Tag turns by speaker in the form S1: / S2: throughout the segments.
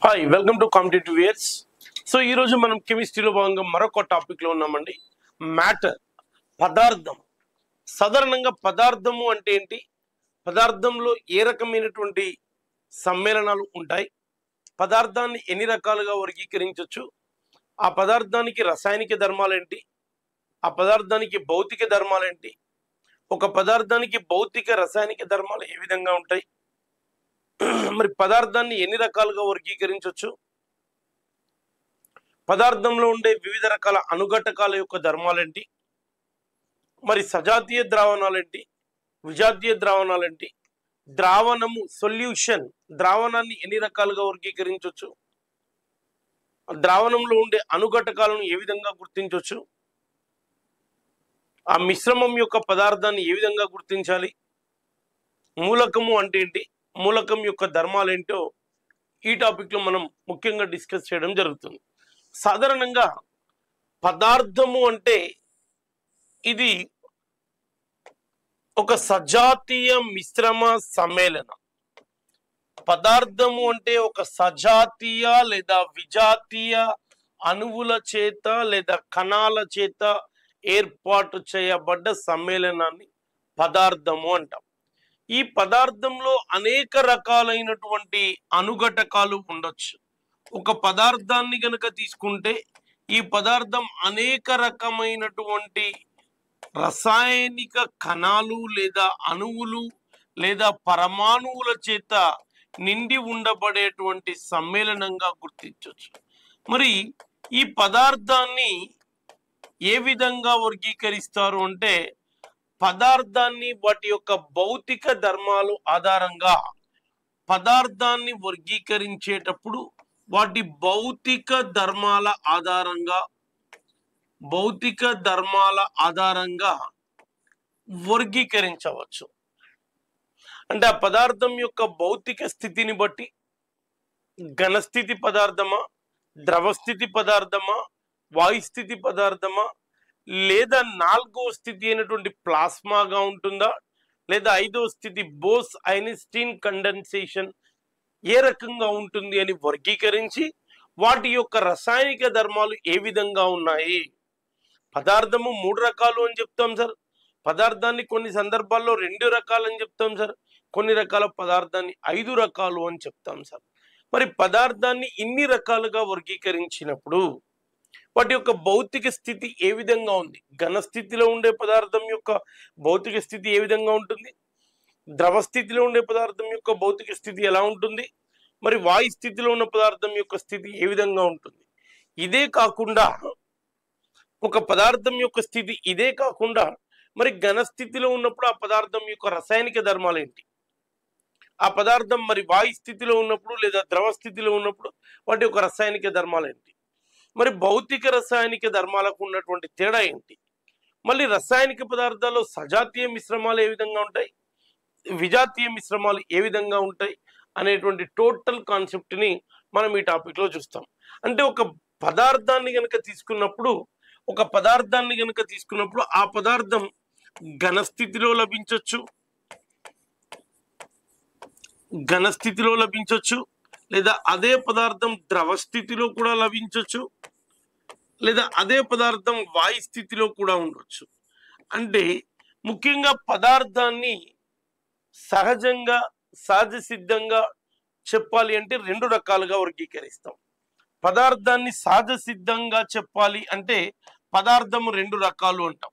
S1: Hi welcome to competitive years. So ఈరోజు మనం కెమిస్ట్రీలో భాగంగా మరొక టాపిక్లో ఉన్నామండి. మ్యాటర్, పదార్థం. సాధారణంగా పదార్థము అంటే ఏంటి, పదార్థంలో ఏ రకమైనటువంటి సమ్మేళనాలు ఉంటాయి, పదార్థాన్ని ఎన్ని రకాలుగా వర్గీకరించవచ్చు, ఆ పదార్థానికి రసాయనిక ధర్మాలు ఏంటి, ఆ పదార్థానికి భౌతిక ధర్మాలు ఏంటి, ఒక పదార్థానికి భౌతిక రసాయనిక ధర్మాలు ఏ విధంగా ఉంటాయి, మరి పదార్థాన్ని ఎన్ని రకాలుగా వర్గీకరించవచ్చు, పదార్థంలో ఉండే వివిధ రకాల అణుఘటకాల యొక్క ధర్మాలేంటి, మరి సజాతీయ ద్రావణాలేంటి, విజాతీయ ద్రావణాలేంటి, ద్రావణము సొల్యూషన్, ద్రావణాన్ని ఎన్ని రకాలుగా వర్గీకరించవచ్చు, ద్రావణంలో ఉండే అణుఘటకాలను ఏ విధంగా గుర్తించవచ్చు, ఆ మిశ్రమం యొక్క పదార్థాన్ని ఏ విధంగా గుర్తించాలి, మూలకము అంటే ఏంటి, మూలకం యొక్క ధర్మాలు ఏంటో ఈ టాపిక్ లో మనం ముఖ్యంగా డిస్కస్ చేయడం జరుగుతుంది. సాధారణంగా పదార్థము అంటే ఇది ఒక సజాతీయ మిశ్రమ సమ్మేళనం. పదార్థము అంటే ఒక సజాతీయ లేదా విజాతీయ అణువుల చేత లేదా కణాల చేత ఏర్పాటు చేయబడ్డ సమ్మేళనాన్ని పదార్థము అంటాం. ఈ పదార్థంలో అనేక రకాలైనటువంటి అణుఘటకాలు ఉండొచ్చు. ఒక పదార్థాన్ని గనక తీసుకుంటే ఈ పదార్థం అనేక రకమైనటువంటి రసాయనిక కణాలు లేదా అణువులు లేదా పరమాణువుల చేత నిండి ఉండబడేటువంటి సమ్మేళనంగా గుర్తించవచ్చు. మరి ఈ పదార్థాన్ని ఏ విధంగా వర్గీకరిస్తారు అంటే, పదార్థాన్ని వాటి యొక్క భౌతిక ధర్మాలు ఆధారంగా పదార్థాన్ని వర్గీకరించేటప్పుడు వాటి భౌతిక ధర్మాల ఆధారంగా వర్గీకరించవచ్చు. అంటే ఆ పదార్థం యొక్క భౌతిక స్థితిని బట్టి ఘనస్థితి పదార్థమా, ద్రవస్థితి పదార్థమా, వాయుస్థితి పదార్థమా, లేదా నాలుగో స్థితి అయినటువంటి ప్లాస్మాగా ఉంటుందా, లేదా ఐదో స్థితి బోస్ ఐన్స్టీన్ కండెన్సేషన్ ఏ రకంగా ఉంటుంది అని వర్గీకరించి వాటి యొక్క రసాయనిక ధర్మాలు ఏ విధంగా ఉన్నాయి. పదార్థము 3 రకాలు అని చెప్తాం సార్, పదార్థాన్ని కొన్ని సందర్భాల్లో 2 రకాలు అని చెప్తాం సార్, కొన్ని రకాల పదార్థాన్ని 5 రకాలు అని చెప్తాం సార్. మరి పదార్థాన్ని ఇన్ని రకాలుగా వర్గీకరించినప్పుడు వాటి యొక్క భౌతిక స్థితి ఏ విధంగా ఉంది, ఘన స్థితిలో ఉండే పదార్థం యొక్క భౌతిక స్థితి ఏ విధంగా ఉంటుంది, ద్రవ స్థితిలో ఉండే పదార్థం యొక్క భౌతిక స్థితి ఎలా ఉంటుంది, మరి వాయు స్థితిలో ఉన్న పదార్థం యొక్క స్థితి ఏ విధంగా ఉంటుంది. ఇదే కాకుండా ఒక పదార్థం యొక్క స్థితి ఇదే కాకుండా మరి ఘన స్థితిలో ఉన్నప్పుడు ఆ పదార్థం యొక్క రసాయనిక ధర్మాలు ఏంటి, ఆ పదార్థం మరి వాయు స్థితిలో ఉన్నప్పుడు లేదా ద్రవ స్థితిలో ఉన్నప్పుడు వాటి యొక్క రసాయనిక ధర్మాలు ఏంటి, మరి భౌతిక రసాయనిక ధర్మాలకు ఉన్నటువంటి తేడా ఏంటి, మళ్ళీ రసాయనిక పదార్థాల్లో సజాతీయ మిశ్రమాలు ఏ విధంగా ఉంటాయి, విజాతీయ మిశ్రమాలు ఏ విధంగా ఉంటాయి అనేటువంటి టోటల్ కాన్సెప్ట్ ని మనం ఈ టాపిక్ లో చూస్తాం. అంటే ఒక పదార్థాన్ని గనక తీసుకున్నప్పుడు ఆ పదార్థం ఘనస్థితిలో లభించవచ్చు, లేదా అదే పదార్థం ద్రవ స్థితిలో కూడా లభించవచ్చు, లేదా అదే పదార్థం వాయు స్థితిలో కూడా ఉండొచ్చు. అంటే ముఖ్యంగా పదార్థాన్ని సహజ సిద్ధంగా చెప్పాలి అంటే 2 రకాలుగా వర్గీకరిస్తాం. పదార్థాన్ని సహజ సిద్ధంగా చెప్పాలి అంటే పదార్థం 2 రకాలు అంటాం.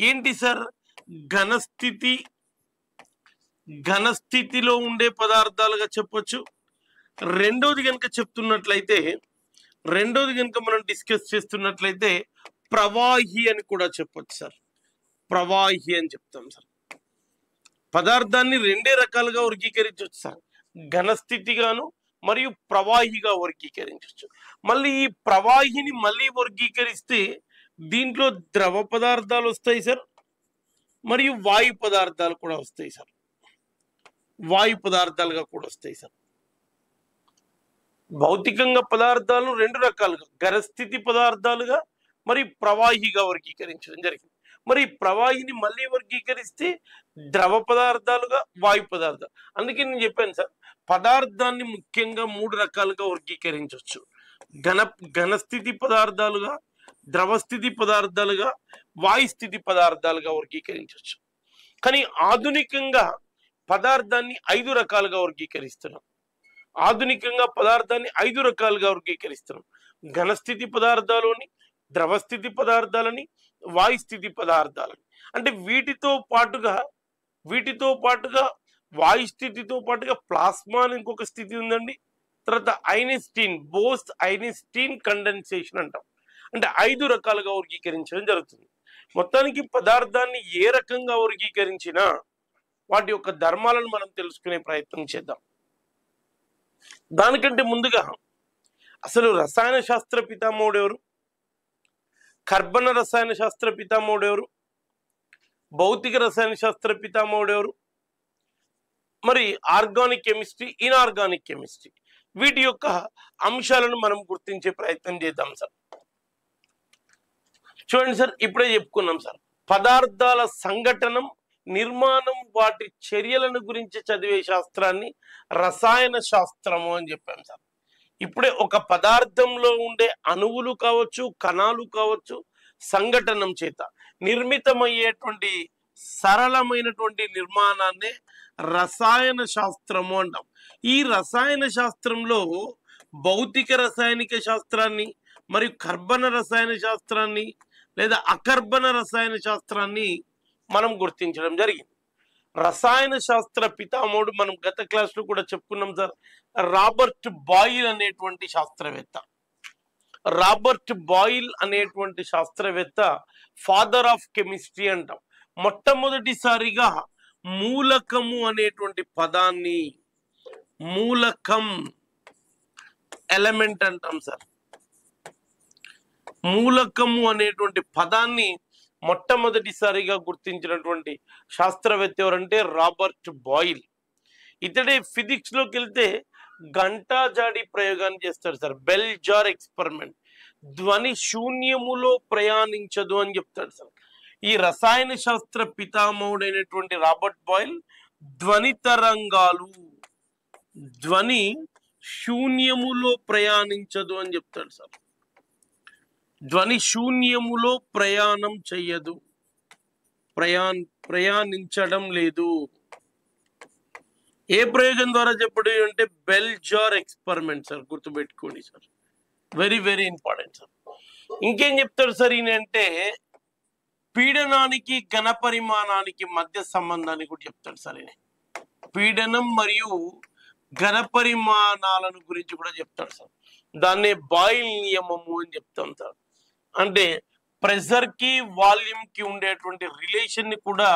S1: ఏంటి సార్, ఘనస్థితిలో ఉండే పదార్థాలుగా చెప్పొచ్చు. రెండోది కనుక మనం డిస్కస్ చేస్తున్నట్లయితే ప్రవాహి అని కూడా చెప్పొచ్చు సార్, ప్రవాహి అని చెప్తాం సార్. పదార్థాన్ని 2 రకాలుగా వర్గీకరించవచ్చు సార్, ఘనస్థితిగాను మరియు ప్రవాహిగా వర్గీకరించవచ్చు. మళ్ళీ ఈ ప్రవాహిని మళ్ళీ వర్గీకరిస్తే దీంట్లో ద్రవ పదార్థాలు వస్తాయి సార్, మరియు వాయు పదార్థాలు కూడా వస్తాయి సార్, వాయు పదార్థాలుగా కూడా వస్తాయి సార్. భౌతికంగా పదార్థాలను 2 రకాలుగా ఘనస్థితి పదార్థాలుగా మరి ప్రవాహిగా వర్గీకరించడం జరిగింది. మరి ప్రవాహిని మళ్ళీ వర్గీకరిస్తే ద్రవ పదార్థాలుగా వాయు పదార్థాలు. అందుకే నేను చెప్పాను సార్, పదార్థాన్ని ముఖ్యంగా 3 రకాలుగా వర్గీకరించవచ్చు. ఘనస్థితి పదార్థాలుగా, ద్రవస్థితి పదార్థాలుగా, వాయుస్థితి పదార్థాలుగా వర్గీకరించవచ్చు. కానీ ఆధునికంగా పదార్థాన్ని 5 రకాలుగా వర్గీకరిస్తున్నాం. ఘనస్థితి పదార్థాలని, ద్రవస్థితి పదార్థాలని, వాయుస్థితి పదార్థాలని. అంటే వీటితో పాటుగా వాయుస్థితితో పాటుగా ప్లాస్మా అని ఇంకొక స్థితి ఉందండి. తర్వాత బోస్ ఐన్స్టీన్ కండెన్సేషన్ అంటాం. అంటే 5 రకాలుగా వర్గీకరించడం జరుగుతుంది. మొత్తానికి పదార్థాన్ని ఏ రకంగా వర్గీకరించినా వాటి యొక్క ధర్మాలను మనం తెలుసుకునే ప్రయత్నం చేద్దాం. దానికంటే ముందుగా అసలు రసాయన శాస్త్ర పితామహుడు ఎవరు, కర్బన రసాయన శాస్త్ర పితామహుడు ఎవరు, భౌతిక రసాయన శాస్త్ర పితామహుడు ఎవరు, మరి ఆర్గానిక్ కెమిస్ట్రీ, ఇన్ఆర్గానిక్ కెమిస్ట్రీ, వీటి యొక్క అంశాలను మనం గుర్తించే ప్రయత్నం చేద్దాం సార్. చూడండి సార్, ఇప్పుడే చెప్పుకున్నాం సార్, పదార్థాల సంఘటనం, నిర్మాణం, వాటి చర్యలను గురించి చదివే శాస్త్రాన్ని రసాయన శాస్త్రము అని చెప్పాం సార్. ఇప్పుడే ఒక పదార్థంలో ఉండే అణువులు కావచ్చు, కణాలు కావచ్చు, సంఘటనం చేత నిర్మితమయ్యేటువంటి సరళమైనటువంటి నిర్మాణాన్ని రసాయన శాస్త్రము అంటాం. ఈ రసాయన శాస్త్రంలో భౌతిక రసాయనిక శాస్త్రాన్ని, మరియు కర్బన రసాయన శాస్త్రాన్ని లేదా అకర్బన రసాయన శాస్త్రాన్ని మనం గుర్తించడం జరిగింది. రసాయన శాస్త్ర పితామహుడు మనం గత క్లాస్లో కూడా చెప్పుకున్నాం సార్, రాబర్ట్ బాయిల్ అనేటువంటి శాస్త్రవేత్త ఫాదర్ ఆఫ్ కెమిస్ట్రీ అంటాం. మొట్టమొదటిసారిగా మూలకము అనేటువంటి పదాన్ని, మూలకం ఎలిమెంట్ అంటాం సార్, మూలకము అనేటువంటి పదాన్ని మొట్టమొదటిసారిగా గుర్తించినటువంటి శాస్త్రవేత్త ఎవరంటే రాబర్ట్ బాయిల్. ఇతడే ఫిజిక్స్ లోకి వెళ్తే గంటా జాడి ప్రయోగాన్ని చేస్తాడు సార్, బెల్ జార్ ఎక్స్పెరిమెంట్. ధ్వని శూన్యములో ప్రయాణించదు అని చెప్తాడు సార్. ఈ రసాయన శాస్త్ర పితామహుడైనటువంటి రాబర్ట్ బాయిల్ ధ్వని శూన్యములో ప్రయాణించదు అని చెప్తాడు సార్. ధ్వని శూన్యములో ప్రయాణం చెయ్యదు, ప్రయాణించడం లేదు. ఏ ప్రయోగం ద్వారా చెప్పడం అంటే బెల్ జార్ ఎక్స్పెరిమెంట్ సార్, గుర్తుపెట్టుకోండి sir, very very important sir. ఇంకేం చెప్తాడు సార్ ఈయన అంటే పీడనానికి ఘన పరిమాణానికి మధ్య సంబంధాన్ని కూడా చెప్తాడు సార్ ఈయన. పీడనం మరియు ఘన పరిమాణాలను గురించి కూడా చెప్తాడు సార్. దాన్నే బాయిల్ నియమము అని చెప్తాం సార్. అంటే ప్రెషర్ కి వాల్యూమ్ కి ఉండేటువంటి రిలేషన్ ని కూడా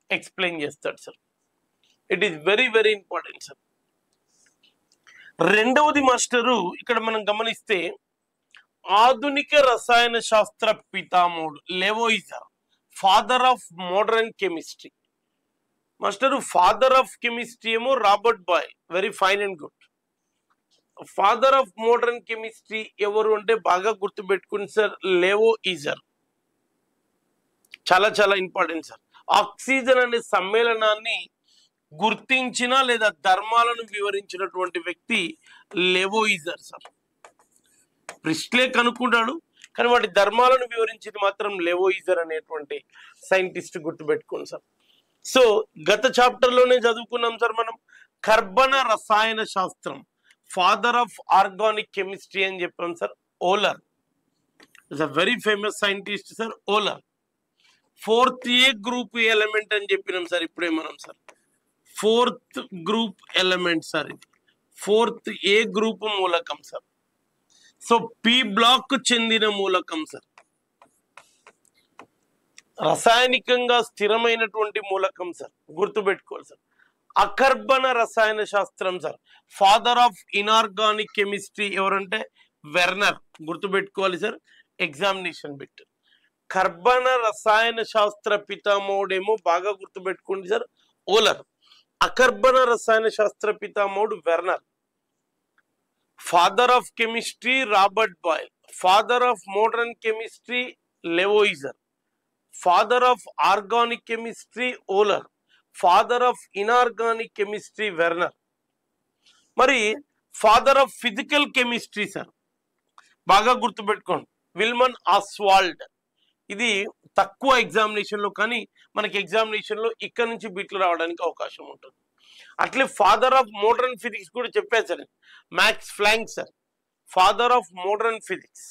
S1: ఎక్స్ప్లెయిన్ చేస్తాడు sir. It is very very important sir. రెండవది మాస్టరు ఇక్కడ మనం గమనిస్తే ఆధునిక రసాయన శాస్త్ర పితామహుడు Lavoisier, father of modern chemistry. Master father of chemistry ఏమో Robert Boyle, very fine and good. Father of modern chemistry ఎవరు అంటే బాగా గుర్తుపెట్టుకుని సార్, లెవోయిజర్. చాలా చాలా ఇంపార్టెంట్ సార్. ఆక్సిజన్ అనే సమ్మేళనాన్ని గుర్తించిన లేదా ధర్మాలను వివరించినటువంటి వ్యక్తి లెవోయిజర్ సార్. ప్రిస్ట్లే కనుక్కుంటాడు, కానీ వాటి ధర్మాలను వివరించింది మాత్రం లెవోయిజర్ అనేటువంటి సైంటిస్ట్, గుర్తుపెట్టుకోండి సార్. సో గత చాప్టర్ లోనే చదువుకున్నాం సార్ మనం, కర్బన రసాయన శాస్త్రం, ఫాదర్ ఆఫ్ ఆర్గానిక్ కెమిస్ట్రీ అని చెప్పాం sir, Wohler. Is a very famous scientist sir, Wohler. 4th A group element అని చెప్పినాం సార్ ఇప్పుడే మనం sir. 4th group element sir ఇది, 4th ఏ గ్రూప్ మూలకం సార్. సో పి బ్లాక్ చెందిన మూలకం సార్, రసాయనికంగా స్థిరమైనటువంటి మూలకం సార్, గుర్తుపెట్టుకోవాలి సార్. అకర్బన రసాయన శాస్త్రం sir, father of inorganic chemistry ఎవరంటే వెర్నర్, గుర్తుపెట్టుకోవాలి సార్, ఎగ్జామినేషన్ బిట్. కర్బన రసాయన శాస్త్ర పితామహుడేమో బాగా గుర్తుపెట్టుకోండి సార్, ఓలర్. అకర్బన రసాయన శాస్త్ర పితామహుడు Werner. Father of chemistry Robert Boyle, father of modern chemistry Lavoisier, father of organic chemistry Wohler, father of inorganic chemistry Werner. మరి father of physical chemistry sir, బాగా గుర్తుపెట్టుకోండి, విల్మన్ ఆస్వాల్డ్. ఇది తక్కువ ఎగ్జామినేషన్ లో, కానీ మనకి ఎగ్జామినేషన్ లో ఇక్కడ నుంచి బిట్లు రావడానికి అవకాశం ఉంటుంది. అట్లే ఫాదర్ ఆఫ్ మోడర్న్ ఫిజిక్స్ కూడా చెప్పేశారు, Max Planck sir. Father of modern physics,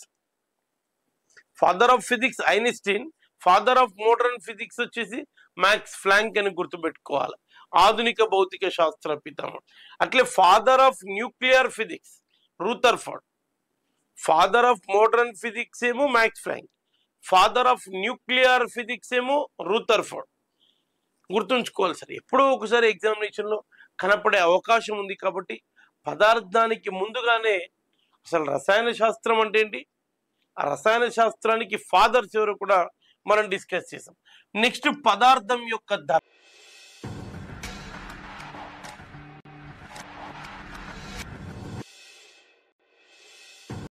S1: father of physics Einstein, father of modern physics వచ్చేసి మ్యాక్స్ ప్లాంక్ అని గుర్తుపెట్టుకోవాలి, ఆధునిక భౌతిక శాస్త్ర పితామహుడు. అట్లే father of nuclear physics Rutherford. Father of modern physics ఏమో Max Planck, father of nuclear physics ఏమో రూథర్ఫర్డ్. గుర్తుంచుకోవాలి సార్, ఎప్పుడో ఒకసారి ఎగ్జామినేషన్ లో కనపడే అవకాశం ఉంది. కాబట్టి పదార్థానికి ముందుగానే అసలు రసాయన శాస్త్రం అంటే ఏంటి, ఆ రసాయన శాస్త్రానికి ఫాదర్స్ ఎవరు కూడా మనం డిస్కస్ చేసాం. నెక్స్ట్ పదార్థం యొక్క ధర్మం.